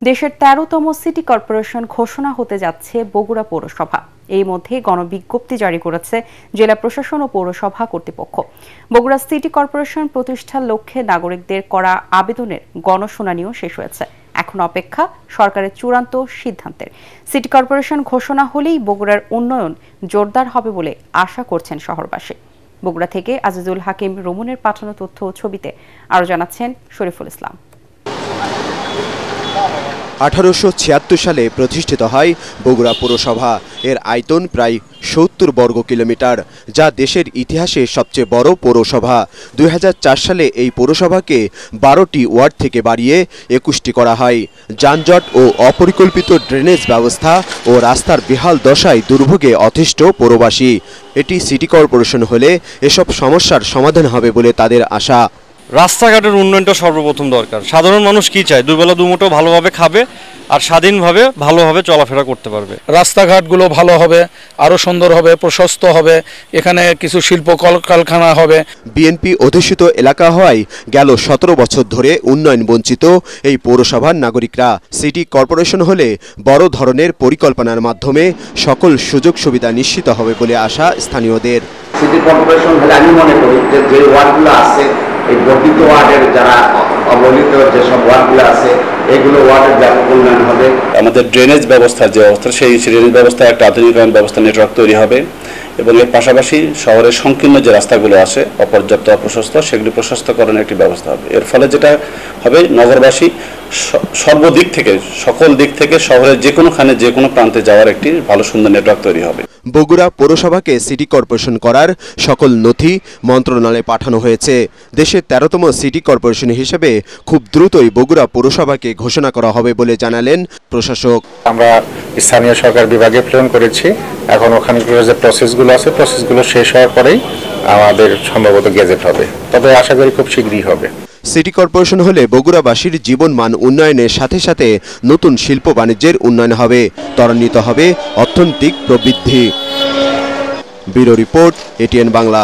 দেশের ১৩তম city corporation ঘোষণা হতে যাচ্ছে বগুড়া পৌরসভা। এই মধ্যে গণবিজ্ঞপ্তি জারি করেছে জেলা প্রশাসন ও পৌরসভা কর্তৃপক্ষ। বগুড়া সিটি কর্পোরেশন প্রতিষ্ঠার লক্ষ্যে নাগরিকদের করা আবেদনের গণশুনানিও শেষ হয়েছে। এখন অপেক্ষা সরকারের চূড়ান্ত সিদ্ধান্তের। সিটি কর্পোরেশন ঘোষণা হলেই বগুড়ার উন্নয়ন জোরদার হবে বলে আশা করছেন শহরবাসী। বগুড়া থেকে আজিজুল হাকিম রমুনের পাঠানো তথ্য ও ছবিতে আরো জানাচ্ছেন শরীফুল ইসলাম। 1876 সালে প্রতিষ্ঠিত হয় বগুড়া পৌরসভা। এর আয়তন প্রায় 70 বর্গ কিলোমিটার, যা দেশের ইতিহাসে সবচেয়ে বড় পৌরসভা। 2004 সালে এই পৌরসভাকে 12টি ওয়ার্ড থেকে বাড়িয়ে 21টি করা হয়। যানজট ও অপরিকল্পিত ড্রেনেজ ব্যবস্থা ও রাস্তার বেহাল দশায় দুর্ভোগে অতিষ্ঠ পৌরবাসী। এটি সিটি কর্পোরেশন হলে এসব সমস্যার সমাধান হবে বলে তাদের আশা। রাস্তাঘাটের উন্নয়নটা সর্বপ্রথম দরকার। সাধারণ মানুষ কি চায়? দুবেলা দুমুঠো ভালোভাবে খাবে আর স্বাধীনভাবে ভালোভাবে চলাফেরা করতে পারবে। রাস্তাঘাটগুলো ভালো হবে, আরো সুন্দর হবে, প্রশস্ত হবে, এখানে কিছু শিল্প কলকারখানা হবে। বিএনপি অধ্যুষিত এলাকা হওয়ায় গেল 17 বছর ধরে উন্নয়ন বঞ্চিত এই পৌরসভার নাগরিকরা। সিটি কর্পোরেশন হলে বড় ধরনের পরিকল্পনার মাধ্যমে সকল সুযোগ সুবিধা নিশ্চিত হবে বলে আশা স্থানীয়দের। সিটি কর্পোরেশন হলে আমি মনে করি যে ওয়ার্ডগুলো আছে, এই বর্ধিত ওয়ার্ডের যারা অবহেলিত যেসব ওয়ার্ডগুলো আছে, এগুলো ওয়ার্ডের ব্যাপক উন্নয়ন হবে। আমাদের ড্রেনেজ ব্যবস্থার যে অবস্থা, সেই ড্রেনেজ ব্যবস্থা একটা আধুনিকায়ন ব্যবস্থা নেটওয়ার্ক তৈরি হবে এবং এর পাশাপাশি শহরের সংকীর্ণ যে রাস্তাগুলো আছে অপর্যাপ্ত অপ্রশস্ত, সেগুলি প্রশস্তকরণের একটি ব্যবস্থা হবে। এর ফলে যেটা হবে, নগরবাসী সর্বদিক থেকে সকল দিক থেকে শহরের যে কোনোখানে যে কোনো প্রান্তে যাওয়ার একটি ভালো সুন্দর নেটওয়ার্ক তৈরি হবে। বগুড়া পৌরসভাকে সিটি কর্পোরেশন করার সকল নথি মন্ত্রণালয়ে পাঠানো হয়েছে। দেশের 13তম সিটি কর্পোরেশন হিসেবে খুব দ্রুতই বগুড়া পৌরসভাকে ঘোষণা করা হবে বলে জানালেন প্রশাসক। আমরা স্থানীয় সরকার বিভাগে প্রেরণ করেছি। এখন ওখানে যে প্রসেসগুলো আছে, প্রসেসগুলো শেষ হওয়ার পরেই আমাদের সম্ভবত গেজেট হবে, তবে আশা করি খুব শীঘ্রই হবে। সিটি কর্পোরেশন হলে বগুড়াবাসীর জীবনমান উন্নয়নের সাথে সাথে নতুন শিল্প বাণিজ্যের উন্নয়ন হবে, ত্বরান্বিত হবে অর্থনৈতিক প্রবৃদ্ধি। Bureau report, ATN Bangla.